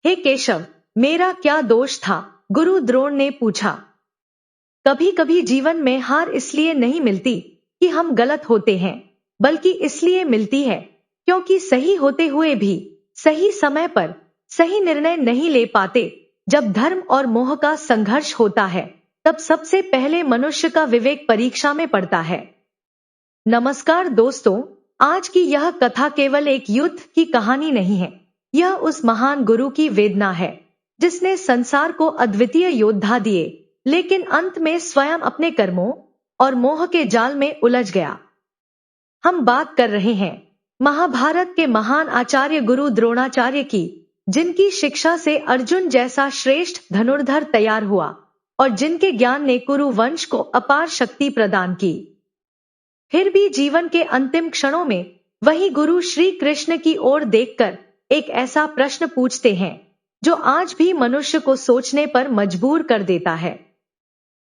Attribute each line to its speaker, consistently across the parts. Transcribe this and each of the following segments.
Speaker 1: हे केशव, मेरा क्या दोष था? गुरु द्रोण ने पूछा। कभी कभी जीवन में हार इसलिए नहीं मिलती कि हम गलत होते हैं, बल्कि इसलिए मिलती है क्योंकि सही होते हुए भी सही समय पर सही निर्णय नहीं ले पाते। जब धर्म और मोह का संघर्ष होता है, तब सबसे पहले मनुष्य का विवेक परीक्षा में पड़ता है। नमस्कार दोस्तों, आज की यह कथा केवल एक युद्ध की कहानी नहीं है। यह उस महान गुरु की वेदना है जिसने संसार को अद्वितीय योद्धा दिए, लेकिन अंत में स्वयं अपने कर्मों और मोह के जाल में उलझ गया। हम बात कर रहे हैं महाभारत के महान आचार्य गुरु द्रोणाचार्य की, जिनकी शिक्षा से अर्जुन जैसा श्रेष्ठ धनुर्धर तैयार हुआ और जिनके ज्ञान ने कुरु वंश को अपार शक्ति प्रदान की। फिर भी जीवन के अंतिम क्षणों में वही गुरु श्री कृष्ण की ओर देखकर एक ऐसा प्रश्न पूछते हैं जो आज भी मनुष्य को सोचने पर मजबूर कर देता है।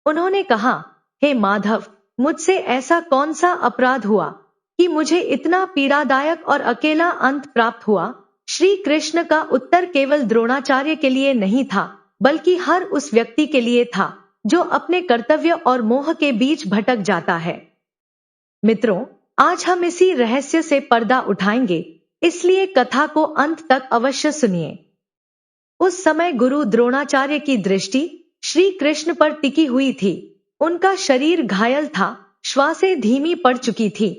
Speaker 1: उन्होंने कहा, हे माधव, मुझसे ऐसा कौन सा अपराध हुआ कि मुझे इतना पीड़ादायक और अकेला अंत प्राप्त हुआ? श्री कृष्ण का उत्तर केवल द्रोणाचार्य के लिए नहीं था, बल्कि हर उस व्यक्ति के लिए था जो अपने कर्तव्य और मोह के बीच भटक जाता है। मित्रों, आज हम इसी रहस्य से पर्दा उठाएंगे, इसलिए कथा को अंत तक अवश्य सुनिए। उस समय गुरु द्रोणाचार्य की दृष्टि श्री कृष्ण पर टिकी हुई थी। उनका शरीर घायल था, श्वासें धीमी पड़ चुकी थी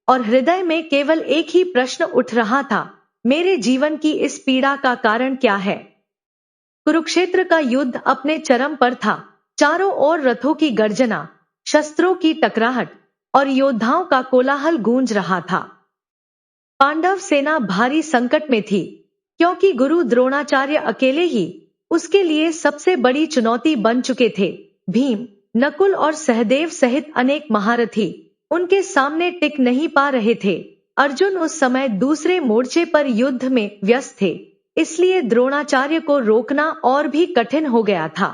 Speaker 1: और हृदय में केवल एक ही प्रश्न उठ रहा था, मेरे जीवन की इस पीड़ा का कारण क्या है? कुरुक्षेत्र का युद्ध अपने चरम पर था। चारों ओर रथों की गर्जना, शस्त्रों की टकराहट और योद्धाओं का कोलाहल गूंज रहा था। पांडव सेना भारी संकट में थी, क्योंकि गुरु द्रोणाचार्य अकेले ही उसके लिए सबसे बड़ी चुनौती बन चुके थे। भीम, नकुल और सहदेव सहित अनेक महारथी उनके सामने टिक नहीं पा रहे थे। अर्जुन उस समय दूसरे मोर्चे पर युद्ध में व्यस्त थे, इसलिए द्रोणाचार्य को रोकना और भी कठिन हो गया था।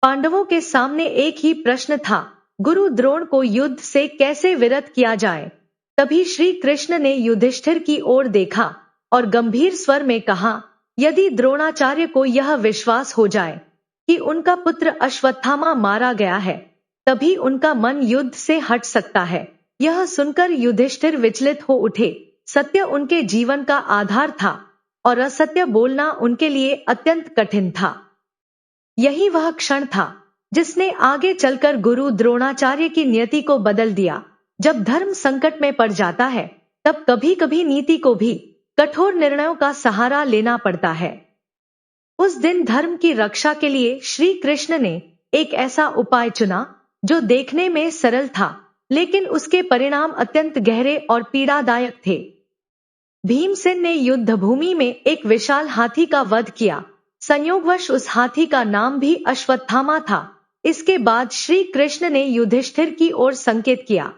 Speaker 1: पांडवों के सामने एक ही प्रश्न था, गुरु द्रोण को युद्ध से कैसे विरत किया जाए? तभी श्री कृष्ण ने युधिष्ठिर की ओर देखा और गंभीर स्वर में कहा, यदि द्रोणाचार्य को यह विश्वास हो जाए कि उनका पुत्र अश्वत्थामा मारा गया है, तभी उनका मन युद्ध से हट सकता है। यह सुनकर युधिष्ठिर विचलित हो उठे। सत्य उनके जीवन का आधार था और असत्य बोलना उनके लिए अत्यंत कठिन था। यही वह क्षण था जिसने आगे चलकर गुरु द्रोणाचार्य की नियति को बदल दिया। जब धर्म संकट में पड़ जाता है, तब कभी कभी नीति को भी कठोर निर्णयों का सहारा लेना पड़ता है। उस दिन धर्म की रक्षा के लिए श्री कृष्ण ने एक ऐसा उपाय चुना जो देखने में सरल था, लेकिन उसके परिणाम अत्यंत गहरे और पीड़ादायक थे। भीमसेन ने युद्ध भूमि में एक विशाल हाथी का वध किया। संयोगवश उस हाथी का नाम भी अश्वत्थामा था। इसके बाद श्री कृष्ण ने युधिष्ठिर की ओर संकेत किया।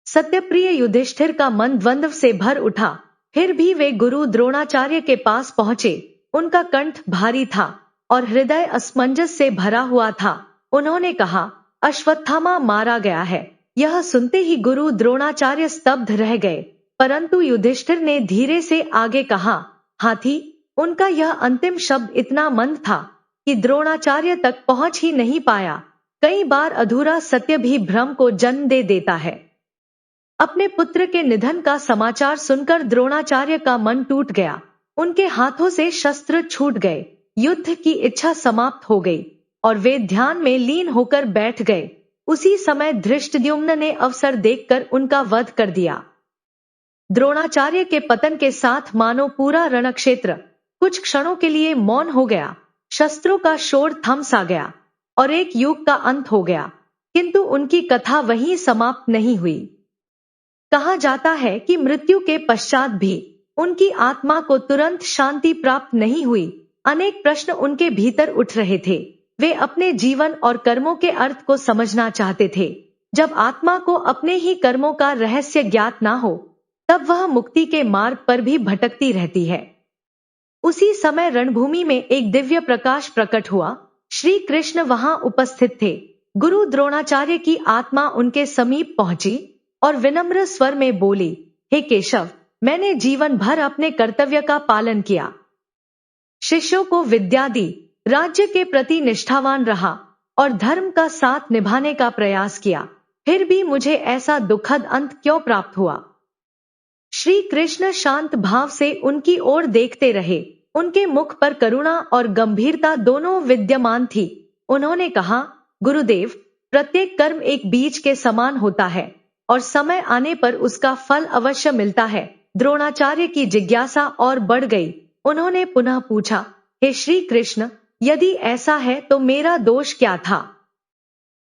Speaker 1: सत्यप्रिय युधिष्ठिर का मन द्वंद्व से भर उठा। फिर भी वे गुरु द्रोणाचार्य के पास पहुंचे। उनका कंठ भारी था और हृदय असमंजस से भरा हुआ था। उन्होंने कहा, अश्वत्थामा मारा गया है। यह सुनते ही गुरु द्रोणाचार्य स्तब्ध रह गए, परंतु युधिष्ठिर ने धीरे से आगे कहा, हाथी? उनका यह अंतिम शब्द इतना मंद था कि द्रोणाचार्य तक पहुंच ही नहीं पाया। कई बार अधूरा सत्य भी भ्रम को जन्म दे देता है। अपने पुत्र के निधन का समाचार सुनकर द्रोणाचार्य का मन टूट गया। उनके हाथों से शस्त्र छूट गए, युद्ध की इच्छा समाप्त हो गई और वे ध्यान में लीन होकर बैठ गए। उसी समय धृष्टद्युम्न ने अवसर देखकर उनका वध कर दिया। द्रोणाचार्य के पतन के साथ मानो पूरा रणक्षेत्र कुछ क्षणों के लिए मौन हो गया। शस्त्रों का शोर थम सा गया और एक युग का अंत हो गया। किंतु उनकी कथा वहीं समाप्त नहीं हुई। कहा जाता है कि मृत्यु के पश्चात भी उनकी आत्मा को तुरंत शांति प्राप्त नहीं हुई। अनेक प्रश्न उनके भीतर उठ रहे थे। वे अपने जीवन और कर्मों के अर्थ को समझना चाहते थे। जब आत्मा को अपने ही कर्मों का रहस्य ज्ञात ना हो, तब वह मुक्ति के मार्ग पर भी भटकती रहती है। उसी समय रणभूमि में एक दिव्य प्रकाश प्रकट हुआ। श्री कृष्ण वहां उपस्थित थे। गुरु द्रोणाचार्य की आत्मा उनके समीप पहुंची और विनम्र स्वर में बोली, हे केशव, मैंने जीवन भर अपने कर्तव्य का पालन किया। शिष्यों को विद्या दी, राज्य के प्रति निष्ठावान रहा और धर्म का साथ निभाने का प्रयास किया, फिर भी मुझे ऐसा दुखद अंत क्यों प्राप्त हुआ? श्री कृष्ण शांत भाव से उनकी ओर देखते रहे। उनके मुख पर करुणा और गंभीरता दोनों विद्यमान थी। उन्होंने कहा, गुरुदेव, प्रत्येक कर्म एक बीज के समान होता है और समय आने पर उसका फल अवश्य मिलता है। द्रोणाचार्य की जिज्ञासा और बढ़ गई। उन्होंने पुनः पूछा, हे श्री कृष्ण, यदि ऐसा है तो मेरा दोष क्या था?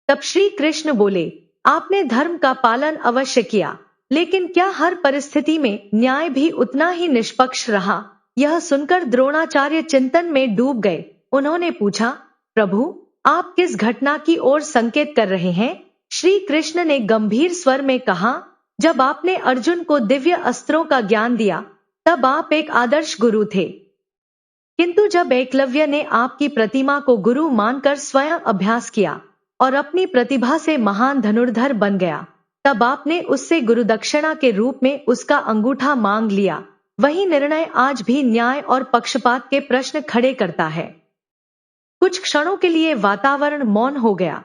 Speaker 1: तब श्री कृष्ण बोले, आपने धर्म का पालन अवश्य किया, लेकिन क्या हर परिस्थिति में न्याय भी उतना ही निष्पक्ष रहा? यह सुनकर द्रोणाचार्य चिंतन में डूब गए। उन्होंने पूछा, प्रभु, आप किस घटना की ओर संकेत कर रहे हैं? श्री कृष्ण ने गंभीर स्वर में कहा, जब आपने अर्जुन को दिव्य अस्त्रों का ज्ञान दिया, तब आप एक आदर्श गुरु थे। किंतु जब एकलव्य ने आपकी प्रतिमा को गुरु मानकर स्वयं अभ्यास किया और अपनी प्रतिभा से महान धनुर्धर बन गया, तब आपने उससे गुरुदक्षिणा के रूप में उसका अंगूठा मांग लिया। वही निर्णय आज भी न्याय और पक्षपात के प्रश्न खड़े करता है। कुछ क्षणों के लिए वातावरण मौन हो गया।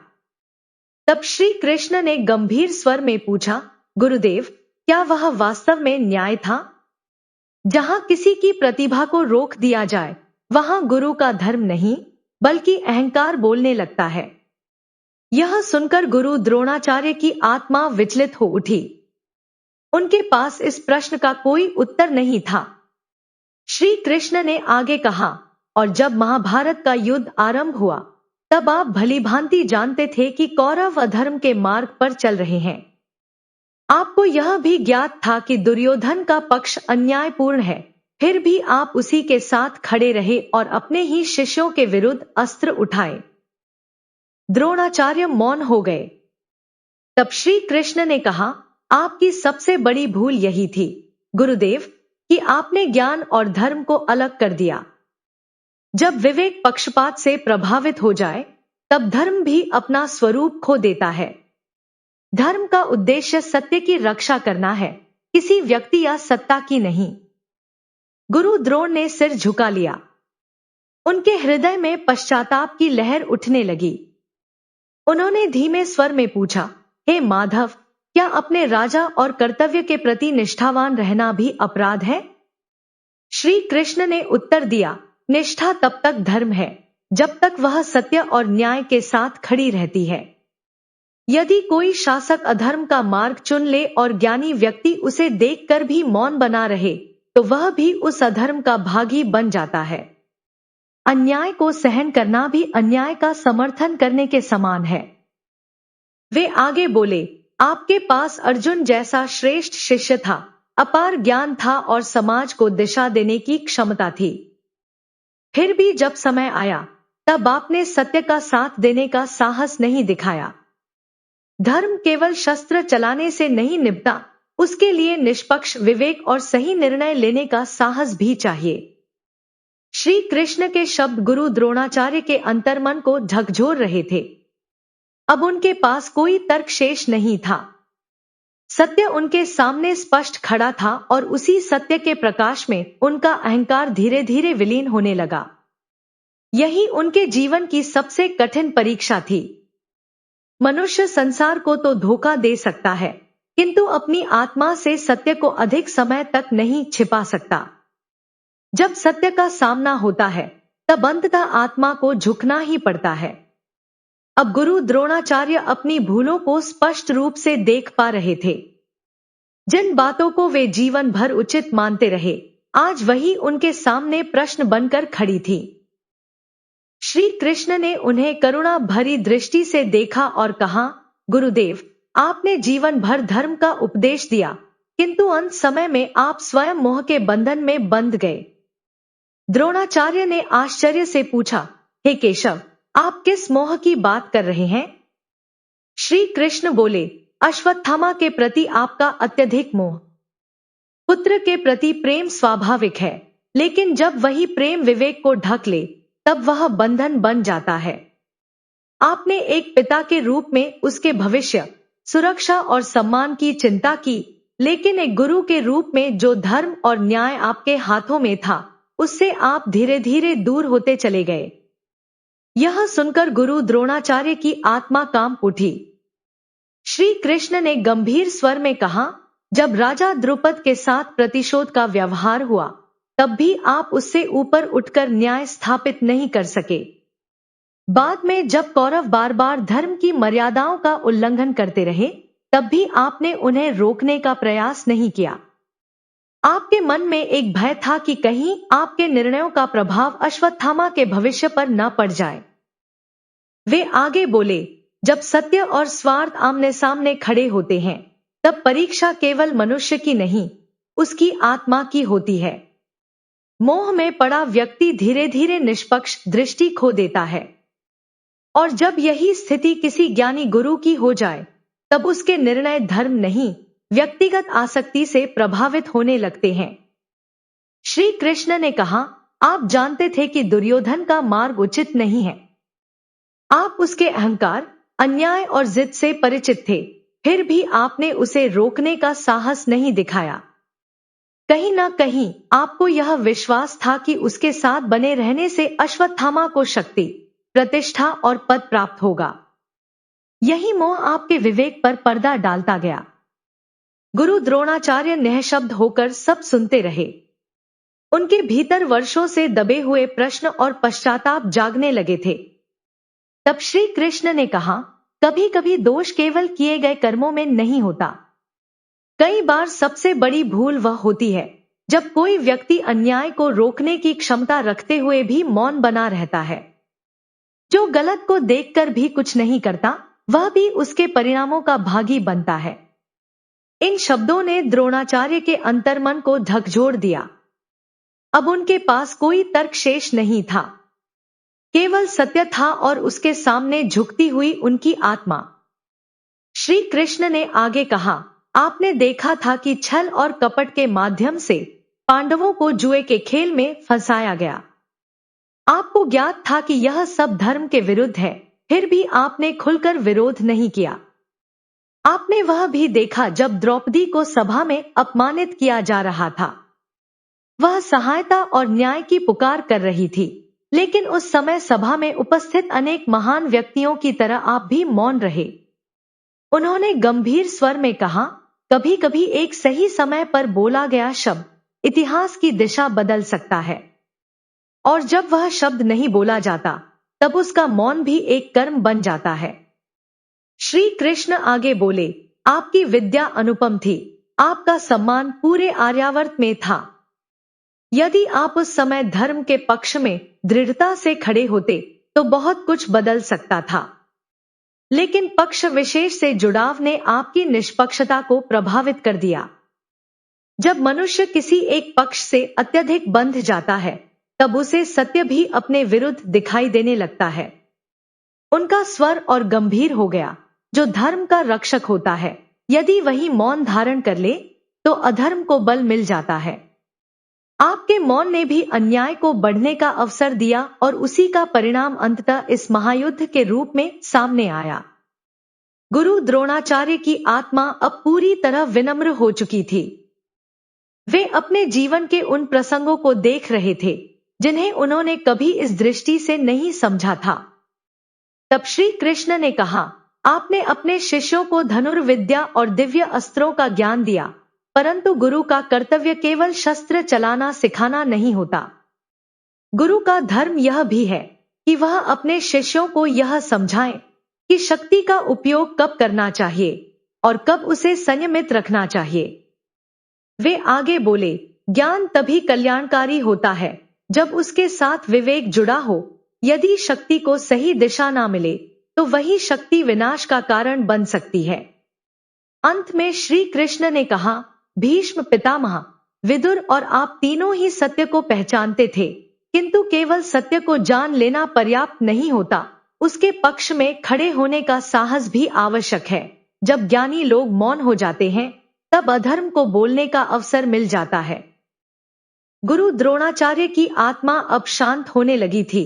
Speaker 1: तब श्री कृष्ण ने गंभीर स्वर में पूछा, गुरुदेव, क्या वह वास्तव में न्याय था? जहां किसी की प्रतिभा को रोक दिया जाए, वहां गुरु का धर्म नहीं, बल्कि अहंकार बोलने लगता है। यह सुनकर गुरु द्रोणाचार्य की आत्मा विचलित हो उठी। उनके पास इस प्रश्न का कोई उत्तर नहीं था। श्री कृष्ण ने आगे कहा, और जब महाभारत का युद्ध आरंभ हुआ, तब आप भलीभांति जानते थे कि कौरव अधर्म के मार्ग पर चल रहे हैं। आपको यह भी ज्ञात था कि दुर्योधन का पक्ष अन्यायपूर्ण है, फिर भी आप उसी के साथ खड़े रहे और अपने ही शिष्यों के विरुद्ध अस्त्र उठाए। द्रोणाचार्य मौन हो गए। तब श्री कृष्ण ने कहा, आपकी सबसे बड़ी भूल यही थी, गुरुदेव, कि आपने ज्ञान और धर्म को अलग कर दिया। जब विवेक पक्षपात से प्रभावित हो जाए, तब धर्म भी अपना स्वरूप खो देता है। धर्म का उद्देश्य सत्य की रक्षा करना है, किसी व्यक्ति या सत्ता की नहीं। गुरु द्रोण ने सिर झुका लिया। उनके हृदय में पश्चाताप की लहर उठने लगी। उन्होंने धीमे स्वर में पूछा, हे माधव, क्या अपने राजा और कर्तव्य के प्रति निष्ठावान रहना भी अपराध है? श्री कृष्ण ने उत्तर दिया, निष्ठा तब तक धर्म है जब तक वह सत्य और न्याय के साथ खड़ी रहती है। यदि कोई शासक अधर्म का मार्ग चुन ले और ज्ञानी व्यक्ति उसे देखकर भी मौन बना रहे, तो वह भी उस अधर्म का भागी बन जाता है। अन्याय को सहन करना भी अन्याय का समर्थन करने के समान है। वे आगे बोले, आपके पास अर्जुन जैसा श्रेष्ठ शिष्य था, अपार ज्ञान था और समाज को दिशा देने की क्षमता थी। फिर भी जब समय आया, तब आपने सत्य का साथ देने का साहस नहीं दिखाया। धर्म केवल शस्त्र चलाने से नहीं निपटा, उसके लिए निष्पक्ष विवेक और सही निर्णय लेने का साहस भी चाहिए। श्री कृष्ण के शब्द गुरु द्रोणाचार्य के अंतर्मन को झकझोर रहे थे। अब उनके पास कोई तर्क शेष नहीं था। सत्य उनके सामने स्पष्ट खड़ा था और उसी सत्य के प्रकाश में उनका अहंकार धीरे धीरे विलीन होने लगा। यही उनके जीवन की सबसे कठिन परीक्षा थी। मनुष्य संसार को तो धोखा दे सकता है, किंतु अपनी आत्मा से सत्य को अधिक समय तक नहीं छिपा सकता। जब सत्य का सामना होता है, तब अंततः आत्मा को झुकना ही पड़ता है। अब गुरु द्रोणाचार्य अपनी भूलों को स्पष्ट रूप से देख पा रहे थे। जिन बातों को वे जीवन भर उचित मानते रहे, आज वही उनके सामने प्रश्न बनकर खड़ी थी। श्री कृष्ण ने उन्हें करुणा भरी दृष्टि से देखा और कहा, गुरुदेव, आपने जीवन भर धर्म का उपदेश दिया, किंतु अंत समय में आप स्वयं मोह के बंधन में बंध गए। द्रोणाचार्य ने आश्चर्य से पूछा, हे केशव, आप किस मोह की बात कर रहे हैं? श्री कृष्ण बोले, अश्वत्थामा के प्रति आपका अत्यधिक मोह। पुत्र के प्रति प्रेम स्वाभाविक है, लेकिन जब वही प्रेम विवेक को ढक ले, तब वह बंधन बन जाता है। आपने एक पिता के रूप में उसके भविष्य, सुरक्षा और सम्मान की चिंता की, लेकिन एक गुरु के रूप में जो धर्म और न्याय आपके हाथों में था, उससे आप धीरे धीरे दूर होते चले गए। यह सुनकर गुरु द्रोणाचार्य की आत्मा कांप उठी। श्री कृष्ण ने गंभीर स्वर में कहा, जब राजा द्रुपद के साथ प्रतिशोध का व्यवहार हुआ, तब भी आप उससे ऊपर उठकर न्याय स्थापित नहीं कर सके। बाद में जब कौरव बार बार धर्म की मर्यादाओं का उल्लंघन करते रहे, तब भी आपने उन्हें रोकने का प्रयास नहीं किया। आपके मन में एक भय था कि कहीं आपके निर्णयों का प्रभाव अश्वत्थामा के भविष्य पर न पड़ जाए। वे आगे बोले, जब सत्य और स्वार्थ आमने सामने खड़े होते हैं, तब परीक्षा केवल मनुष्य की नहीं, उसकी आत्मा की होती है। मोह में पड़ा व्यक्ति धीरे धीरे निष्पक्ष दृष्टि खो देता है, और जब यही स्थिति किसी ज्ञानी गुरु की हो जाए, तब उसके निर्णय धर्म नहीं, व्यक्तिगत आसक्ति से प्रभावित होने लगते हैं। श्री कृष्ण ने कहा, आप जानते थे कि दुर्योधन का मार्ग उचित नहीं है। आप उसके अहंकार, अन्याय और जिद से परिचित थे, फिर भी आपने उसे रोकने का साहस नहीं दिखाया। कहीं ना कहीं आपको यह विश्वास था कि उसके साथ बने रहने से अश्वत्थामा को शक्ति, प्रतिष्ठा और पद प्राप्त होगा। यही मोह आपके विवेक पर पर्दा डालता गया। गुरु द्रोणाचार्य निःशब्द होकर सब सुनते रहे। उनके भीतर वर्षों से दबे हुए प्रश्न और पश्चाताप जागने लगे थे। तब श्री कृष्ण ने कहा, कभी कभी दोष केवल किए गए कर्मों में नहीं होता। कई बार सबसे बड़ी भूल वह होती है जब कोई व्यक्ति अन्याय को रोकने की क्षमता रखते हुए भी मौन बना रहता है। जो गलत को देखकर भी कुछ नहीं करता, वह भी उसके परिणामों का भागी बनता है। इन शब्दों ने द्रोणाचार्य के अंतर्मन को झकझोर दिया। अब उनके पास कोई तर्क शेष नहीं था, केवल सत्य था और उसके सामने झुकती हुई उनकी आत्मा। श्री कृष्ण ने आगे कहा, आपने देखा था कि छल और कपट के माध्यम से पांडवों को जुए के खेल में फंसाया गया। आपको ज्ञात था कि यह सब धर्म के विरुद्ध है, फिर भी आपने खुलकर विरोध नहीं किया। आपने वह भी देखा जब द्रौपदी को सभा में अपमानित किया जा रहा था। वह सहायता और न्याय की पुकार कर रही थी, लेकिन उस समय सभा में उपस्थित अनेक महान व्यक्तियों की तरह आप भी मौन रहे। उन्होंने गंभीर स्वर में कहा, कभी कभी एक सही समय पर बोला गया शब्द इतिहास की दिशा बदल सकता है, और जब वह शब्द नहीं बोला जाता, तब उसका मौन भी एक कर्म बन जाता है। श्री कृष्ण आगे बोले, आपकी विद्या अनुपम थी, आपका सम्मान पूरे आर्यावर्त में था। यदि आप उस समय धर्म के पक्ष में दृढ़ता से खड़े होते, तो बहुत कुछ बदल सकता था। लेकिन पक्ष विशेष से जुड़ाव ने आपकी निष्पक्षता को प्रभावित कर दिया। जब मनुष्य किसी एक पक्ष से अत्यधिक बंध जाता है, तब उसे सत्य भी अपने विरुद्ध दिखाई देने लगता है। उनका स्वर और गंभीर हो गया। जो धर्म का रक्षक होता है, यदि वही मौन धारण कर ले, तो अधर्म को बल मिल जाता है। आपके मौन ने भी अन्याय को बढ़ने का अवसर दिया और उसी का परिणाम अंततः इस महायुद्ध के रूप में सामने आया। गुरु द्रोणाचार्य की आत्मा अब पूरी तरह विनम्र हो चुकी थी। वे अपने जीवन के उन प्रसंगों को देख रहे थे जिन्हें उन्होंने कभी इस दृष्टि से नहीं समझा था। तब श्री कृष्ण ने कहा, आपने अपने शिष्यों को धनुर्विद्या और दिव्य अस्त्रों का ज्ञान दिया, परंतु गुरु का कर्तव्य केवल शस्त्र चलाना सिखाना नहीं होता। गुरु का धर्म यह भी है कि वह अपने शिष्यों को यह समझाए कि शक्ति का उपयोग कब करना चाहिए और कब उसे संयमित रखना चाहिए। वे आगे बोले, ज्ञान तभी कल्याणकारी होता है जब उसके साथ विवेक जुड़ा हो। यदि शक्ति को सही दिशा ना मिले, तो वही शक्ति विनाश का कारण बन सकती है। अंत में श्री कृष्ण ने कहा, भीष्म पितामह, विदुर और आप तीनों ही सत्य को पहचानते थे, किंतु केवल सत्य को जान लेना पर्याप्त नहीं होता, उसके पक्ष में खड़े होने का साहस भी आवश्यक है। जब ज्ञानी लोग मौन हो जाते हैं, तब अधर्म को बोलने का अवसर मिल जाता है। गुरु द्रोणाचार्य की आत्मा अब शांत होने लगी थी,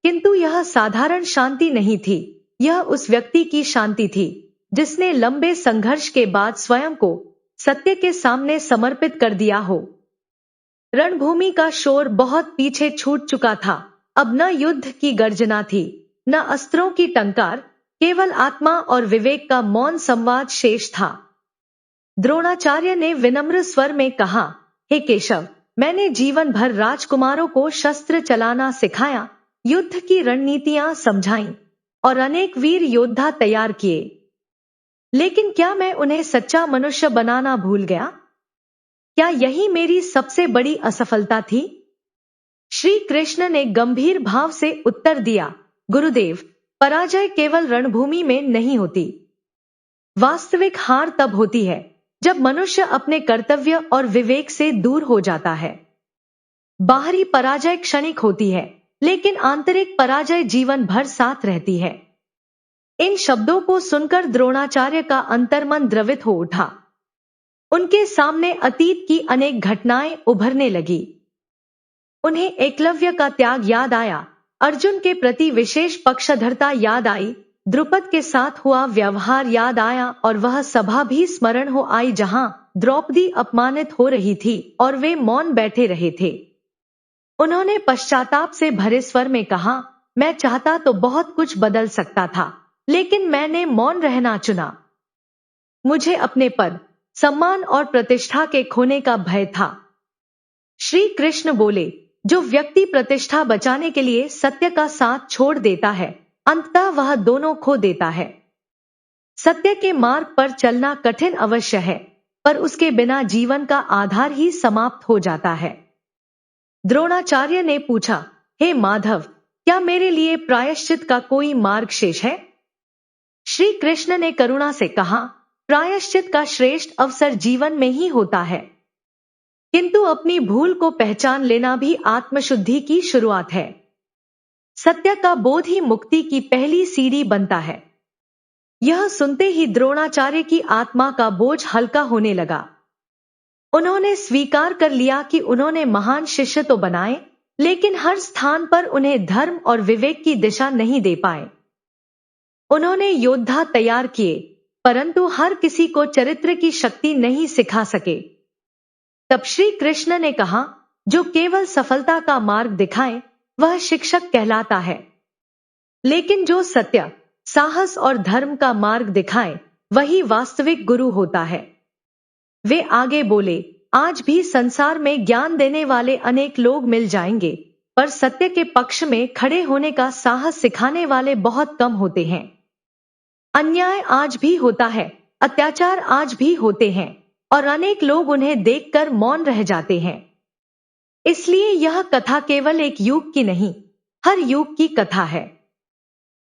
Speaker 1: किंतु यह साधारण शांति नहीं थी। यह उस व्यक्ति की शांति थी जिसने लंबे संघर्ष के बाद स्वयं को सत्य के सामने समर्पित कर दिया हो। रणभूमि का शोर बहुत पीछे छूट चुका था। अब न युद्ध की गर्जना थी, न अस्त्रों की टंकार, केवल आत्मा और विवेक का मौन संवाद शेष था। द्रोणाचार्य ने विनम्र स्वर में कहा, हे केशव, मैंने जीवन भर राजकुमारों को शस्त्र चलाना सिखाया, युद्ध की रणनीतियां समझाईं और अनेक वीर योद्धा तैयार किए। लेकिन क्या मैं उन्हें सच्चा मनुष्य बनाना भूल गया? क्या यही मेरी सबसे बड़ी असफलता थी? श्री कृष्ण ने गंभीर भाव से उत्तर दिया, गुरुदेव, पराजय केवल रणभूमि में नहीं होती। वास्तविक हार तब होती है जब मनुष्य अपने कर्तव्य और विवेक से दूर हो जाता है। बाहरी पराजय क्षणिक होती है, लेकिन आंतरिक पराजय जीवन भर साथ रहती है। इन शब्दों को सुनकर द्रोणाचार्य का अंतर्मन द्रवित हो उठा। उनके सामने अतीत की अनेक घटनाएं उभरने लगी। उन्हें एकलव्य का त्याग याद आया, अर्जुन के प्रति विशेष पक्षधरता याद आई, द्रुपद के साथ हुआ व्यवहार याद आया और वह सभा भी स्मरण हो आई जहां द्रौपदी अपमानित हो रही थी और वे मौन बैठे रहे थे। उन्होंने पश्चाताप से भरे स्वर में कहा, मैं चाहता तो बहुत कुछ बदल सकता था, लेकिन मैंने मौन रहना चुना। मुझे अपने पद, सम्मान और प्रतिष्ठा के खोने का भय था। श्री कृष्ण बोले, जो व्यक्ति प्रतिष्ठा बचाने के लिए सत्य का साथ छोड़ देता है, अंततः वह दोनों खो देता है। सत्य के मार्ग पर चलना कठिन अवश्य है, पर उसके बिना जीवन का आधार ही समाप्त हो जाता है। द्रोणाचार्य ने पूछा, हे माधव, क्या मेरे लिए प्रायश्चित का कोई मार्ग शेष है? श्री कृष्ण ने करुणा से कहा, प्रायश्चित का श्रेष्ठ अवसर जीवन में ही होता है, किंतु अपनी भूल को पहचान लेना भी आत्मशुद्धि की शुरुआत है। सत्य का बोध ही मुक्ति की पहली सीढ़ी बनता है। यह सुनते ही द्रोणाचार्य की आत्मा का बोझ हल्का होने लगा। उन्होंने स्वीकार कर लिया कि उन्होंने महान शिष्य तो बनाए, लेकिन हर स्थान पर उन्हें धर्म और विवेक की दिशा नहीं दे पाए। उन्होंने योद्धा तैयार किए, परंतु हर किसी को चरित्र की शक्ति नहीं सिखा सके। तब श्री कृष्ण ने कहा, जो केवल सफलता का मार्ग दिखाए वह शिक्षक कहलाता है, लेकिन जो सत्य, साहस और धर्म का मार्ग दिखाए वही वास्तविक गुरु होता है। वे आगे बोले, आज भी संसार में ज्ञान देने वाले अनेक लोग मिल जाएंगे, पर सत्य के पक्ष में खड़े होने का साहस सिखाने वाले बहुत कम होते हैं। अन्याय आज भी होता है, अत्याचार आज भी होते हैं, और अनेक लोग उन्हें देखकर मौन रह जाते हैं। इसलिए यह कथा केवल एक युग की नहीं, हर युग की कथा है।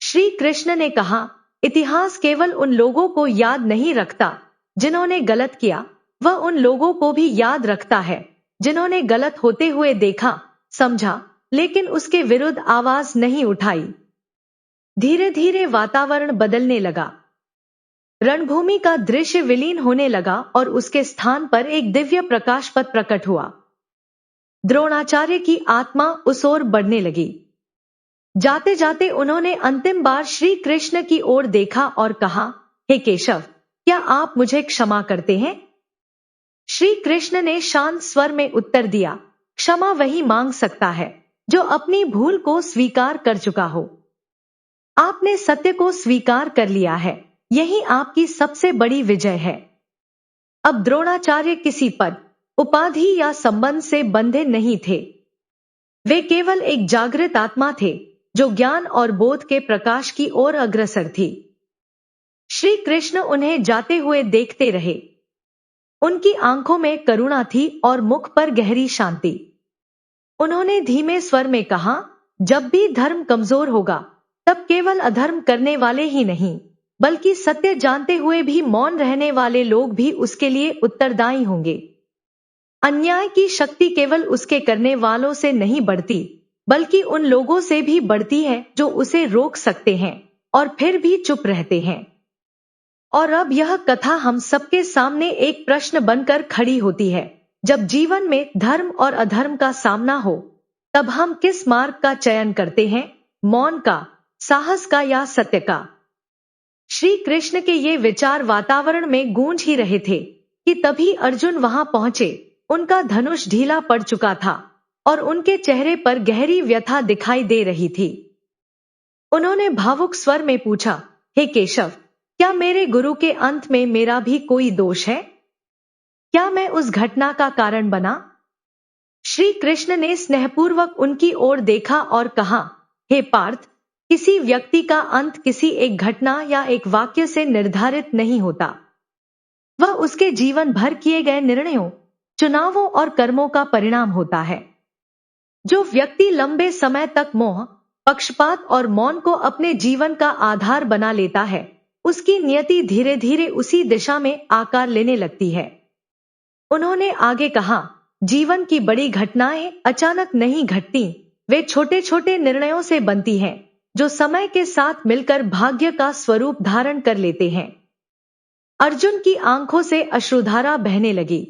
Speaker 1: श्री कृष्ण ने कहा, इतिहास केवल उन लोगों को याद नहीं रखता जिन्होंने गलत किया, वह उन लोगों को भी याद रखता है जिन्होंने गलत होते हुए देखा, समझा, लेकिन उसके विरुद्ध आवाज नहीं उठाई। धीरे धीरे वातावरण बदलने लगा। रणभूमि का दृश्य विलीन होने लगा और उसके स्थान पर एक दिव्य प्रकाश पथ प्रकट हुआ। द्रोणाचार्य की आत्मा उस ओर बढ़ने लगी। जाते जाते उन्होंने अंतिम बार श्री कृष्ण की ओर देखा और कहा, हे केशव, क्या आप मुझे क्षमा करते हैं? श्री कृष्ण ने शांत स्वर में उत्तर दिया, क्षमा वही मांग सकता है जो अपनी भूल को स्वीकार कर चुका हो। आपने सत्य को स्वीकार कर लिया है, यही आपकी सबसे बड़ी विजय है। अब द्रोणाचार्य किसी पद, उपाधि या संबंध से बंधे नहीं थे। वे केवल एक जागृत आत्मा थे जो ज्ञान और बोध के प्रकाश की ओर अग्रसर थी। श्री कृष्ण उन्हें जाते हुए देखते रहे। उनकी आंखों में करुणा थी और मुख पर गहरी शांति। उन्होंने धीमे स्वर में कहा, जब भी धर्म कमजोर होगा तब केवल अधर्म करने वाले ही नहीं, बल्कि सत्य जानते हुए भी मौन रहने वाले लोग भी उसके लिए उत्तरदायी होंगे। अन्याय की शक्ति केवल उसके करने वालों से नहीं बढ़ती, बल्कि उन लोगों से भी बढ़ती है जो उसे रोक सकते हैं और फिर भी चुप रहते हैं। और अब यह कथा हम सबके सामने एक प्रश्न बनकर खड़ी होती है, जब जीवन में धर्म और अधर्म का सामना हो, तब हम किस मार्ग का चयन करते हैं, मौन का, साहस का या सत्य का? श्री कृष्ण के ये विचार वातावरण में गूंज ही रहे थे कि तभी अर्जुन वहां पहुंचे। उनका धनुष ढीला पड़ चुका था और उनके चेहरे पर गहरी व्यथा दिखाई दे रही थी। उन्होंने भावुक स्वर में पूछा, हे केशव, क्या मेरे गुरु के अंत में मेरा भी कोई दोष है? क्या मैं उस घटना का कारण बना? श्री कृष्ण ने स्नेहपूर्वक उनकी ओर देखा और कहा, हे पार्थ, किसी व्यक्ति का अंत किसी एक घटना या एक वाक्य से निर्धारित नहीं होता। वह उसके जीवन भर किए गए निर्णयों, चुनावों और कर्मों का परिणाम होता है। जो व्यक्ति लंबे समय तक मोह, पक्षपात और मौन को अपने जीवन का आधार बना लेता है, उसकी नियति धीरे धीरे उसी दिशा में आकार लेने लगती है। उन्होंने आगे कहा, जीवन की बड़ी घटनाएं अचानक नहीं घटती, वे छोटे छोटे निर्णयों से बनती हैं, जो समय के साथ मिलकर भाग्य का स्वरूप धारण कर लेते हैं। अर्जुन की आंखों से अश्रुधारा बहने लगी।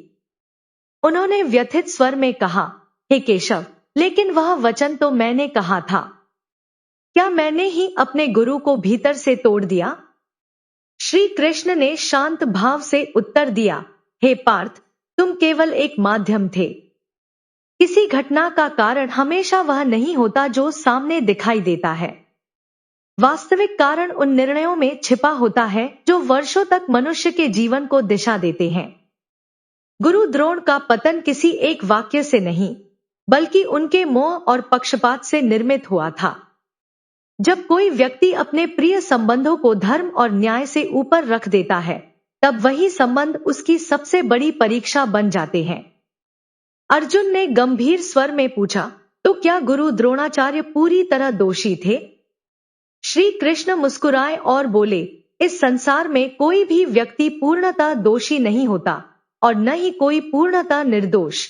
Speaker 1: उन्होंने व्यथित स्वर में कहा, हे केशव, लेकिन वह वचन तो मैंने कहा था। क्या मैंने ही अपने गुरु को भीतर से तोड़ दिया? श्री कृष्ण ने शांत भाव से उत्तर दिया, हे पार्थ, तुम केवल एक माध्यम थे। किसी घटना का कारण हमेशा वह नहीं होता जो सामने दिखाई देता है। वास्तविक कारण उन निर्णयों में छिपा होता है जो वर्षों तक मनुष्य के जीवन को दिशा देते हैं। गुरु द्रोण का पतन किसी एक वाक्य से नहीं, बल्कि उनके मोह और पक्षपात से निर्मित हुआ था। जब कोई व्यक्ति अपने प्रिय संबंधों को धर्म और न्याय से ऊपर रख देता है, तब वही संबंध उसकी सबसे बड़ी परीक्षा बन जाते हैं। अर्जुन ने गंभीर स्वर में पूछा, तो क्या गुरु द्रोणाचार्य पूरी तरह दोषी थे? श्री कृष्ण मुस्कुराए और बोले, इस संसार में कोई भी व्यक्ति पूर्णतः दोषी नहीं होता और न ही कोई पूर्णतः निर्दोष।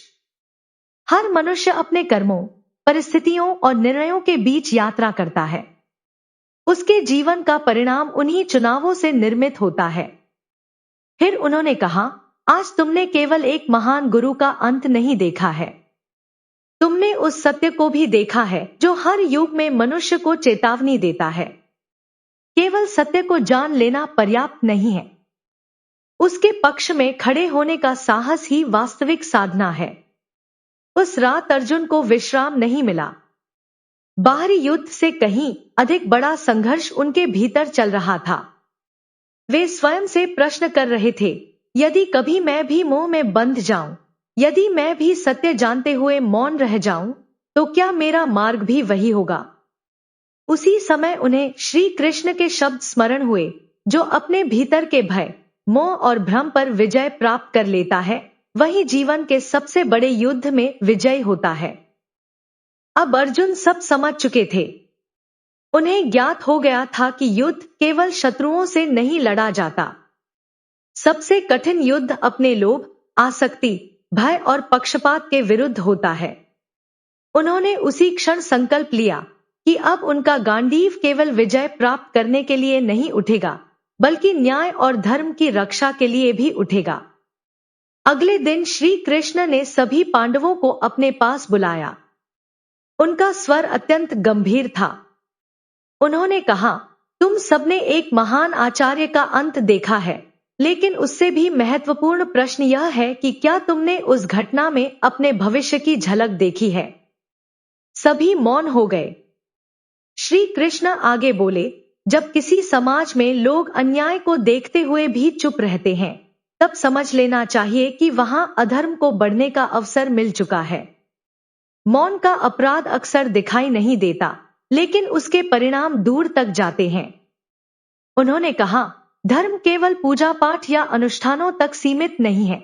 Speaker 1: हर मनुष्य अपने कर्मों, परिस्थितियों और निर्णयों के बीच यात्रा करता है। उसके जीवन का परिणाम उन्हीं चुनावों से निर्मित होता है। फिर उन्होंने कहा, आज तुमने केवल एक महान गुरु का अंत नहीं देखा है, तुमने उस सत्य को भी देखा है जो हर युग में मनुष्य को चेतावनी देता है। केवल सत्य को जान लेना पर्याप्त नहीं है, उसके पक्ष में खड़े होने का साहस ही वास्तविक साधना है। उस रात अर्जुन को विश्राम नहीं मिला। बाहरी युद्ध से कहीं अधिक बड़ा संघर्ष उनके भीतर चल रहा था। वे स्वयं से प्रश्न कर रहे थे, यदि कभी मैं भी मोह में बंध जाऊं, यदि मैं भी सत्य जानते हुए मौन रह जाऊं, तो क्या मेरा मार्ग भी वही होगा? उसी समय उन्हें श्री कृष्ण के शब्द स्मरण हुए, जो अपने भीतर के भय, मोह और भ्रम पर विजय प्राप्त कर लेता है, वही जीवन के सबसे बड़े युद्ध में विजयी होता है। अब अर्जुन सब समझ चुके थे। उन्हें ज्ञात हो गया था कि युद्ध केवल शत्रुओं से नहीं लड़ा जाता। सबसे कठिन युद्ध अपने लोभ, आसक्ति, भय और पक्षपात के विरुद्ध होता है। उन्होंने उसी क्षण संकल्प लिया कि अब उनका गांडीव केवल विजय प्राप्त करने के लिए नहीं उठेगा, बल्कि न्याय और धर्म की रक्षा के लिए भी उठेगा। अगले दिन श्री कृष्ण ने सभी पांडवों को अपने पास बुलाया। उनका स्वर अत्यंत गंभीर था। उन्होंने कहा, तुम सबने एक महान आचार्य का अंत देखा है, लेकिन उससे भी महत्वपूर्ण प्रश्न यह है कि क्या तुमने उस घटना में अपने भविष्य की झलक देखी है? सभी मौन हो गए। श्री कृष्ण आगे बोले, जब किसी समाज में लोग अन्याय को देखते हुए भी चुप रहते हैं, तब समझ लेना चाहिए कि वहां अधर्म को बढ़ने का अवसर मिल चुका है। मौन का अपराध अक्सर दिखाई नहीं देता, लेकिन उसके परिणाम दूर तक जाते हैं। उन्होंने कहा, धर्म केवल पूजा पाठ या अनुष्ठानों तक सीमित नहीं है।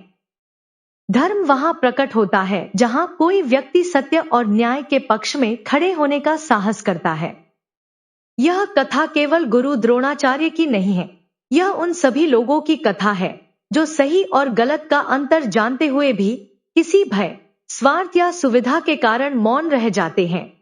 Speaker 1: धर्म वहां प्रकट होता है जहां कोई व्यक्ति सत्य और न्याय के पक्ष में खड़े होने का साहस करता है। यह कथा केवल गुरु द्रोणाचार्य की नहीं है, यह उन सभी लोगों की कथा है जो सही और गलत का अंतर जानते हुए भी किसी भय, स्वार्थ या सुविधा के कारण मौन रह जाते हैं।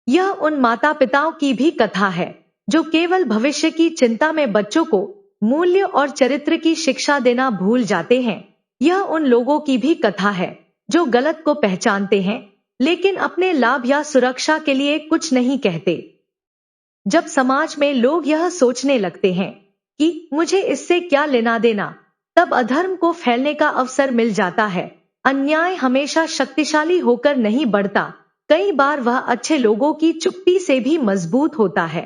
Speaker 1: यह उन माता पिताओं की भी कथा है जो केवल भविष्य की चिंता में बच्चों को मूल्य और चरित्र की शिक्षा देना भूल जाते हैं। यह उन लोगों की भी कथा है जो गलत को पहचानते हैं, लेकिन अपने लाभ या सुरक्षा के लिए कुछ नहीं कहते। जब समाज में लोग यह सोचने लगते हैं कि मुझे इससे क्या लेना देना, तब अधर्म को फैलने का अवसर मिल जाता है अन्याय हमेशा शक्तिशाली होकर नहीं बढ़ता, कई बार वह अच्छे लोगों की चुप्पी से भी मजबूत होता है।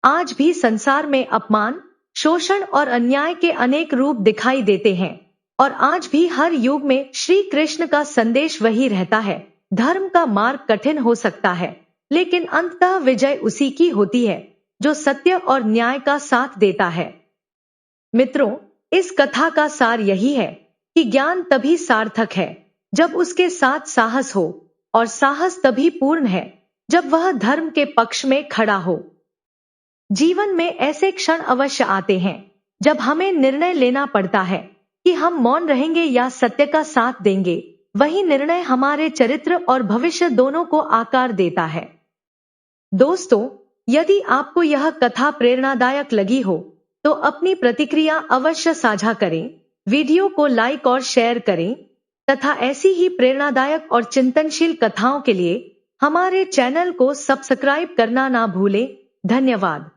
Speaker 1: आज भी संसार में अपमान, शोषण और अन्याय के अनेक रूप दिखाई देते हैं, और आज भी हर युग में श्री कृष्ण का संदेश वही रहता है। धर्म का मार्ग कठिन हो सकता है, लेकिन अंततः विजय उसी की होती है जो सत्य और न्याय का साथ देता है। मित्रों, इस कथा का सार यही है कि ज्ञान तभी सार्थक है जब उसके साथ साहस हो, और साहस तभी पूर्ण है जब वह धर्म के पक्ष में खड़ा हो। जीवन में ऐसे क्षण अवश्य आते हैं जब हमें निर्णय लेना पड़ता है कि हम मौन रहेंगे या सत्य का साथ देंगे। वही निर्णय हमारे चरित्र और भविष्य दोनों को आकार देता है। दोस्तों, यदि आपको यह कथा प्रेरणादायक लगी हो तो अपनी प्रतिक्रिया अवश्य साझा करें, वीडियो को लाइक और शेयर करें तथा ऐसी ही प्रेरणादायक और चिंतनशील कथाओं के लिए हमारे चैनल को सब्सक्राइब करना ना भूलें। धन्यवाद।